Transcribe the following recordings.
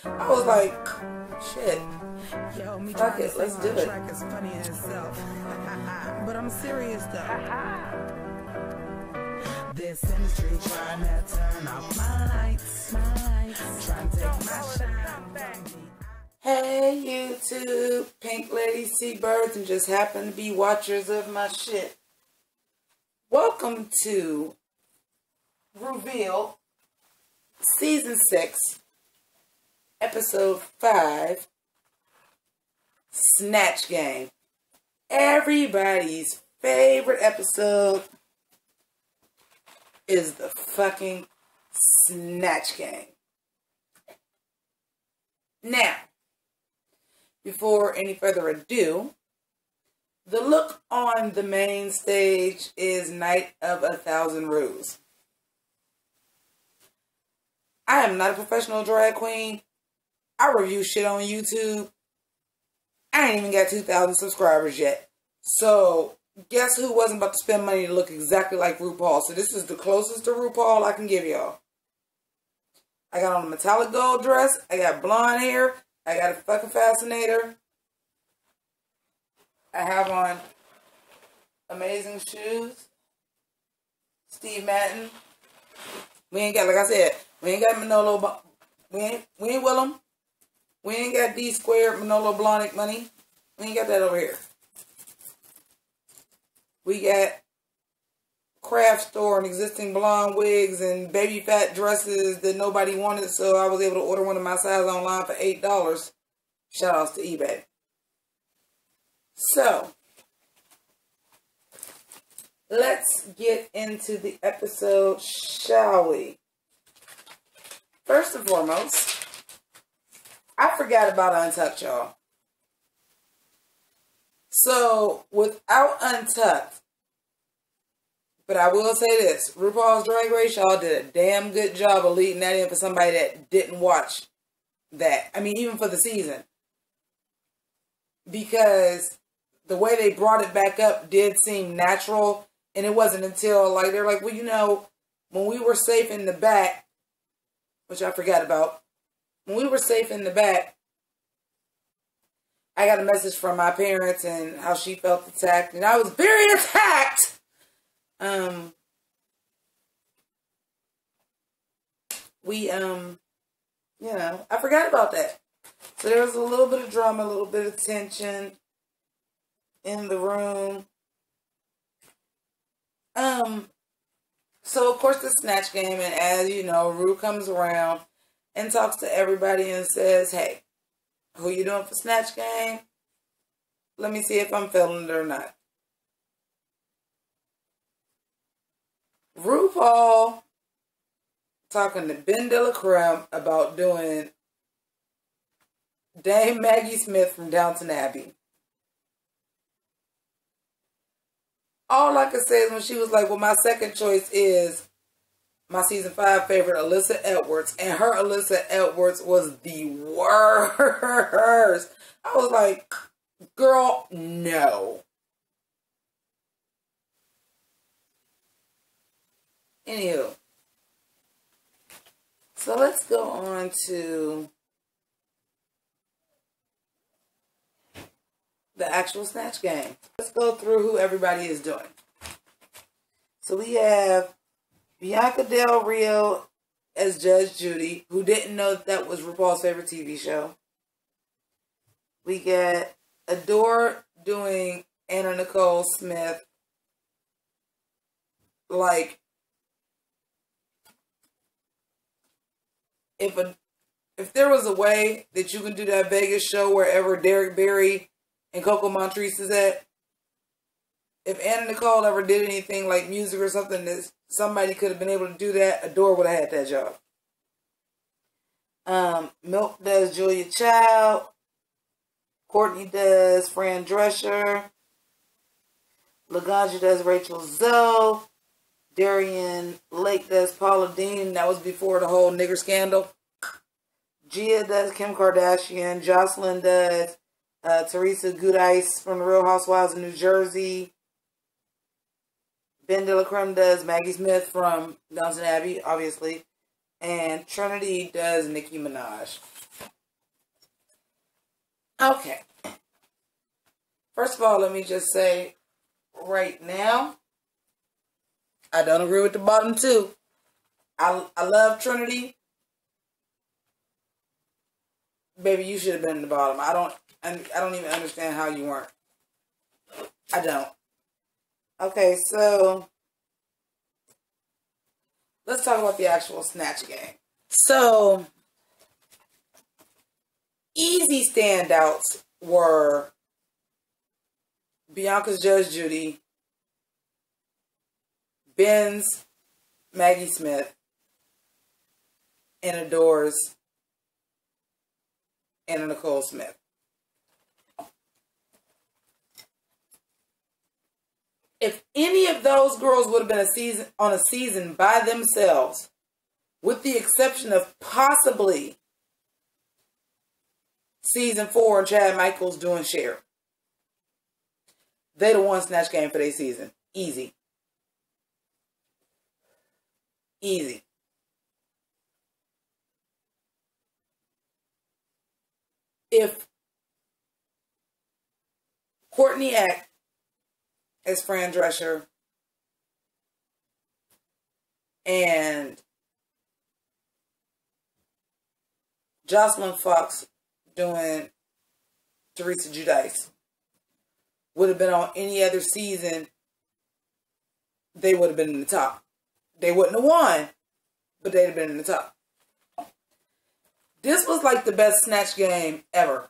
I was like, shit. Yo, me Fuck trying it, to let's say do my it. track is funny in itself. But I'm serious though. This industry trying to turn off my lights. Trying to take my shine from me. Hey YouTube, Pink Lady Seabirds, and just happen to be watchers of my shit. Welcome to Ruvealed, Season 6, Episode 5, Snatch Game. Everybody's favorite episode is the fucking Snatch Game. Now, before any further ado, the look on the main stage is Night of 1,000 Rues. I am not a professional drag queen. I review shit on YouTube. I ain't even got 2,000 subscribers yet. So, guess who wasn't about to spend money to look exactly like RuPaul? So this is the closest to RuPaul I can give y'all. I got on a metallic gold dress. I got blonde hair. I got a fucking fascinator. I have on amazing shoes. Steve Madden. We ain't got, like I said, we ain't got Manolo. We ain't Willem. We ain't got D squared Manolo Blahnik money. We ain't got that over here. We got craft store and existing blonde wigs and baby fat dresses that nobody wanted, so I was able to order one of my size online for $8. Shout outs to eBay. So, let's get into the episode, shall we? First and foremost, I forgot about Untucked, y'all. So, without Untucked, but I will say this, RuPaul's Drag Race, y'all did a damn good job of leading that in for somebody that didn't watch that. I mean, even for the season. Because the way they brought it back up did seem natural. And it wasn't until, like, they're like, well, you know, when we were safe in the back, which I forgot about, when we were safe in the back, I got a message from my parents and how she felt attacked. And I was very attacked. You know, I forgot about that. So there was a little bit of drama, a little bit of tension in the room. So of course the Snatch Game, and as you know, Ru comes around and talks to everybody and says, hey, who you doing for Snatch Game? Let me see if I'm feeling it or not. RuPaul talking to Ben de la Creme about doing Dame Maggie Smith from Downton Abbey. All I could say is when she was like, well, my second choice is my season 5 favorite, Alyssa Edwards. And her Alyssa Edwards was the worst. I was like, girl, no. Anywho. So let's go on to the actual Snatch Game. Let's go through who everybody is doing. So we have Bianca Del Rio as Judge Judy, who didn't know that was RuPaul's favorite TV show. We got Adore doing Anna Nicole Smith. Like, if there was a way that you can do that Vegas show wherever Derek Barry and Coco Montrese is at, if Anna Nicole ever did anything like music or something that somebody could have been able to do that, Adore would have had that job. Milk does Julia Child. Courtney does Fran Drescher. Laganja does Rachel Zoe. Darian Lake does Paula Dean. That was before the whole nigger scandal. Gia does Kim Kardashian. Jocelyn does Teresa Goodice from the Real Housewives of New Jersey. Ben de la Creme does Maggie Smith from Downton Abbey, obviously. And Trinity does Nicki Minaj. Okay. First of all, let me just say right now, I don't agree with the bottom two. I love Trinity. Baby, you should have been in the bottom. I don't even understand how you weren't. I don't. Okay, so let's talk about the actual Snatch Game. So, easy standouts were Bianca's Judge Judy, Ben's Maggie Smith, and Adore's Anna Nicole Smith. If any of those girls would have been on a season by themselves, with the exception of possibly season 4 and Chad Michaels doing Cher, they'd have won Snatch Game for their season. Easy. Easy. If Courtney Act as Fran Drescher and Jocelyn Fox doing Teresa Giudice would have been on any other season, they would have been in the top. They wouldn't have won, but they'd have been in the top. This was like the best Snatch Game ever.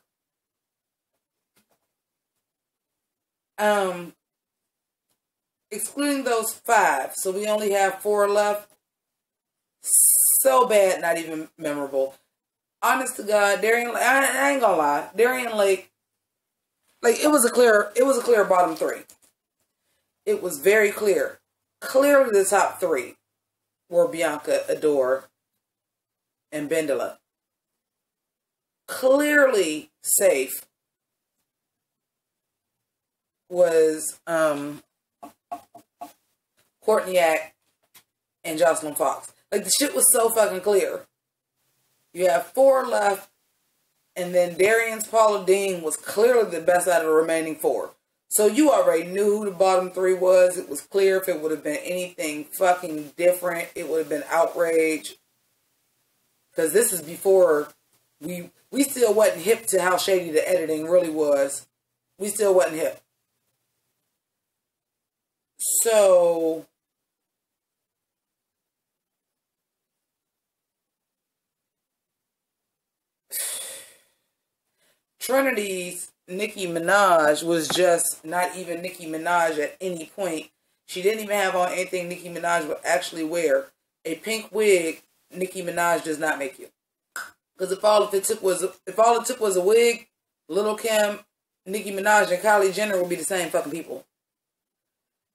Excluding those 5, so we only have 4 left. So bad, not even memorable. Honest to God, Darian, I ain't gonna lie, Darian Lake, like it was a clear bottom 3. It was very clear. Clearly the top 3 were Bianca, Adore, and Bendela. Clearly safe was Courtney Act and Jocelyn Fox. Like, the shit was so fucking clear. You have 4 left, and then Darian's Paula Deen was clearly the best out of the remaining 4. So you already knew who the bottom 3 was. It was clear. If it would have been anything fucking different, it would have been outrage. Because this is before we still wasn't hip to how shady the editing really was. We still wasn't hip. So Trinity's Nicki Minaj was just not even Nicki Minaj at any point. She didn't even have on anything Nicki Minaj would actually wear. A pink wig, Nicki Minaj does not make you. Because if all it took was a wig, Lil' Kim, Nicki Minaj, and Kylie Jenner would be the same fucking people.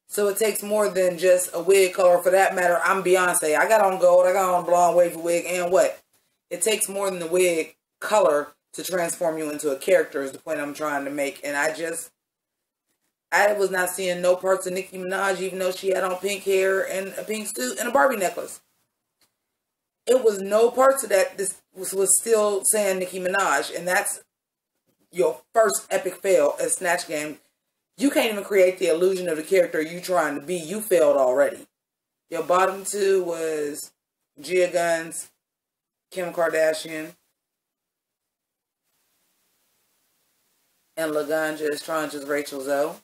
So it takes more than just a wig color. For that matter, I'm Beyonce. I got on gold, I got on a blonde wavy wig, and what? It takes more than the wig color to transform you into a character is the point I'm trying to make. And I was not seeing no parts of Nicki Minaj, even though she had on pink hair and a pink suit and a Barbie necklace. It was no parts of that. This was still saying Nicki Minaj. And that's your first epic fail at Snatch Game. You can't even create the illusion of the character you trying to be. You failed already. Your bottom 2 was Gia Guns, Kim Kardashian, and Laganja Estrange's Rachel Zoe.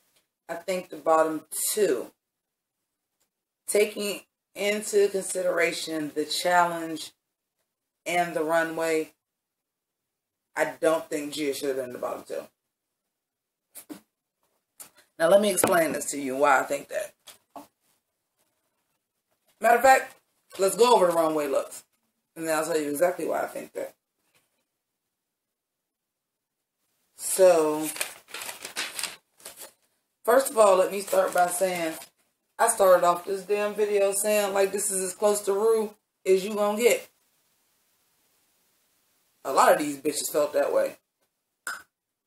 I think the bottom 2, taking into consideration the challenge and the runway, I don't think Gia should have been in the bottom 2. Now let me explain this to you, why I think that. Matter of fact, let's go over the runway looks. And then I'll tell you exactly why I think that. So, first of all, let me start by saying, I started off this damn video saying, like, this is as close to Ru as you gonna get. A lot of these bitches felt that way.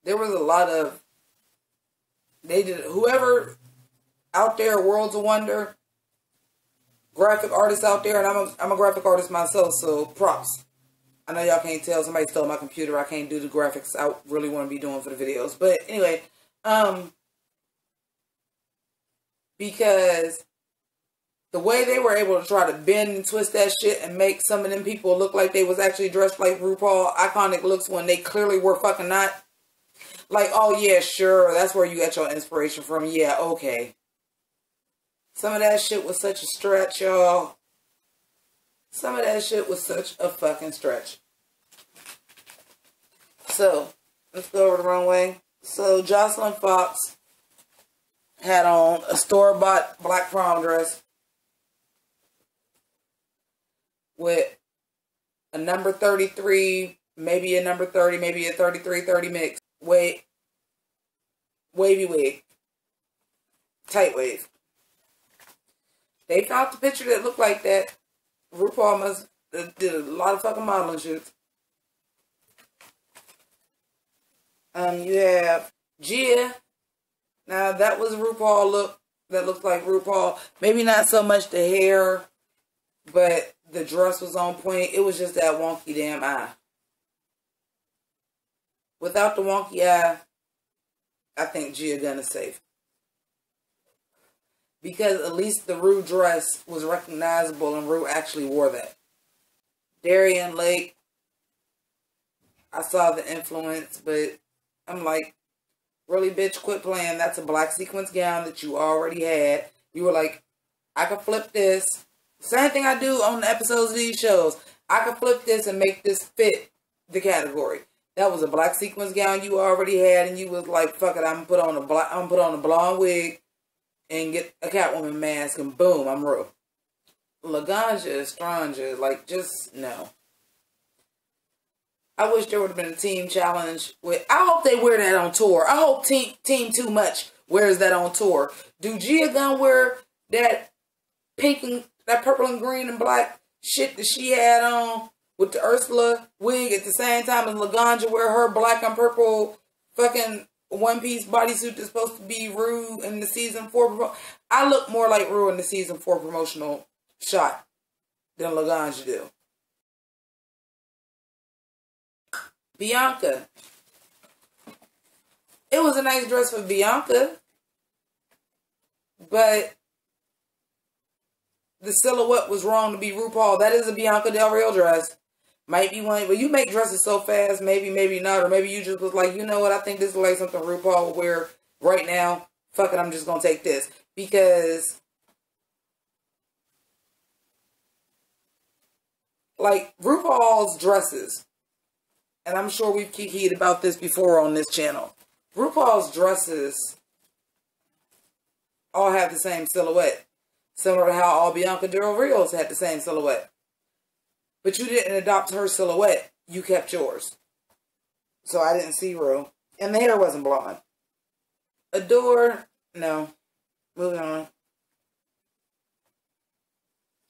There was a lot of, whoever out there, Worlds of Wonder, graphic artists out there, and I'm a graphic artist myself, so props. I know y'all can't tell. Somebody stole my computer. I can't do the graphics I really want to be doing for the videos. But anyway, because the way they were able to try to bend and twist that shit and make some of them people look like they was actually dressed like RuPaul, iconic looks when they clearly were fucking not. Like, oh yeah, sure, that's where you got your inspiration from. Yeah, okay. Some of that shit was such a stretch, y'all. Some of that shit was such a fucking stretch. So, let's go over the runway. So, Jocelyn Fox had on a store-bought black prom dress with a number 33, maybe a number 30, maybe a 33-30 mix. Wavy wig. Tight wave. They found the picture that looked like that. RuPaul must did a lot of fucking modeling shoots. You have Gia. Now that was a RuPaul look that looked like RuPaul. Maybe not so much the hair, but the dress was on point. It was just that wonky damn eye. Without the wonky eye, I think Gia Gunn is safe. Because at least the Ru dress was recognizable and Ru actually wore that. Darian Lake, I saw the influence, but I'm like, really, bitch, quit playing. That's a black sequence gown that you already had. You were like, I could flip this. Same thing I do on the episodes of these shows. I could flip this and make this fit the category. That was a black sequence gown you already had, and you was like, fuck it, I'm gonna put on a blonde wig and get a Catwoman mask, and boom, I'm Ru. Laganja, Estranja, like, just no. I wish there would have been a team challenge with. I hope they wear that on tour. I hope Team Too Much wears that on tour. Do Gia Gunn wear that pink and that purple and green and black shit that she had on with the Ursula wig at the same time as Laganja wear her black and purple fucking one-piece bodysuit that's supposed to be Ru in the season 4? I look more like Ru in the season 4 promotional shot than Laganja do. Bianca. It was a nice dress for Bianca, but the silhouette was wrong to be RuPaul. That is a Bianca Del Rio dress. Might be one, but you make dresses so fast, maybe not, or maybe you just was like, you know what, I think this is like something RuPaul will wear right now. Fuck it, I'm just gonna take this. Because, like, RuPaul's dresses, and I'm sure we've kikied about this before on this channel, RuPaul's dresses all have the same silhouette. Similar to how all Bianca Del Rio's had the same silhouette. But you didn't adopt her silhouette. You kept yours. So I didn't see Ru. And the hair wasn't blonde. Adore, no. Moving on.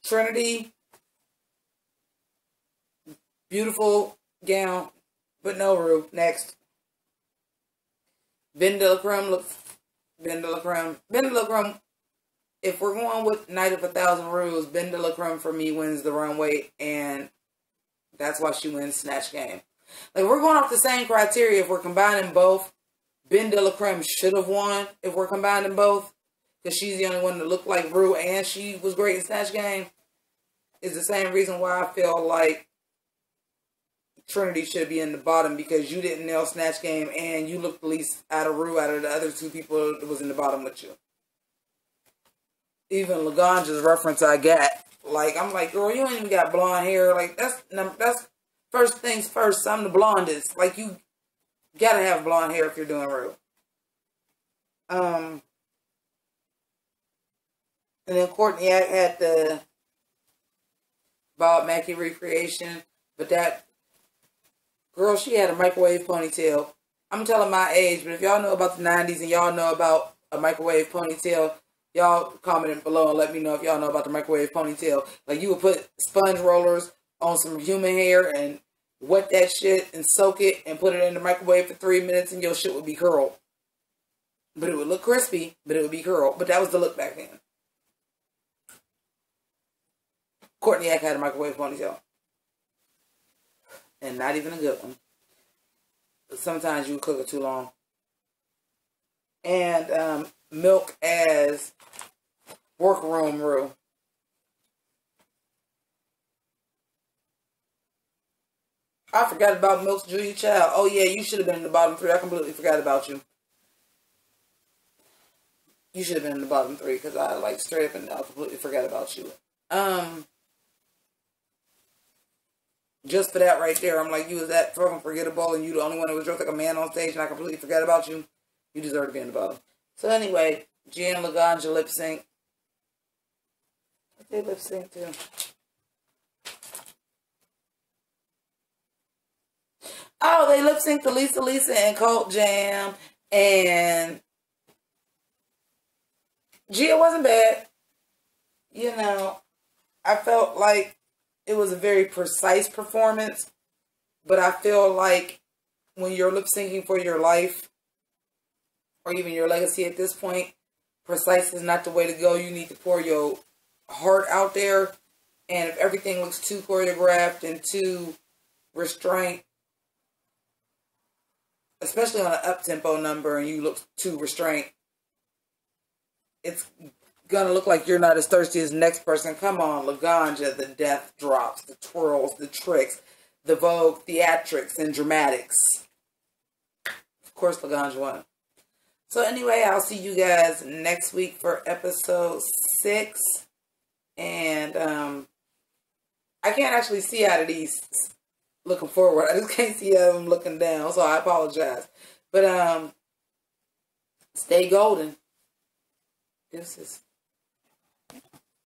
Trinity, beautiful gown, but no Ru. Next. Ben de la Creme looks. Ben de la Creme. Ben de la Creme. If we're going with Night of 1,000 Rules, Ben de la Creme for me wins the runway, and that's why she wins Snatch Game. Like, we're going off the same criteria. If we're combining both, Ben de la Creme should have won if we're combining both, because she's the only one that looked like Ru, and she was great in Snatch Game. It's the same reason why I feel like Trinity should be in the bottom, because you didn't nail Snatch Game, and you looked the least out of Ru out of the other two people that was in the bottom with you. Even Laganja's reference I got, like, I'm like, girl, you ain't even got blonde hair. Like, that's first things first. I'm the blondest. Like, you gotta have blonde hair if you're doing Ru. And then Courtney had the Bob Mackie recreation, but that girl, she had a microwave ponytail. I'm telling my age, but if y'all know about the 90s and y'all know about a microwave ponytail, y'all comment below and let me know if y'all know about the microwave ponytail. Like, you would put sponge rollers on some human hair and wet that shit and soak it and put it in the microwave for 3 minutes and your shit would be curled. But it would look crispy, but it would be curled. But that was the look back then. Courtney Act had a microwave ponytail. and not even a good one. Sometimes you cook it too long. And Milk as Workroom Ru. I forgot about Milk's Julia Child. Oh yeah, you should have been in the bottom 3. I completely forgot about you. You should have been in the bottom 3 because I like straight up and I completely forgot about you. Just for that right there, I'm like, you was that fucking forgettable and you the only one that was dressed like a man on stage and I completely forgot about you. You deserve to be in the bottom. So anyway, Gia and Laganja lip sync. What they lip sync to? Oh, they lip synced to Lisa and Cult Jam. And Gia wasn't bad. You know, I felt like it was a very precise performance. But I feel like when you're lip syncing for your life, or even your legacy at this point, precise is not the way to go. You need to pour your heart out there. And if everything looks too choreographed and too restrained, especially on an up-tempo number and you look too restrained, it's going to look like you're not as thirsty as the next person. Come on, Laganja, the death drops, the twirls, the tricks, the Vogue theatrics and dramatics. Of course, Laganja won. So anyway, I'll see you guys next week for episode 6. And I can't actually see out of these looking forward. I just can't see out of them looking down. So I apologize. But stay golden. This is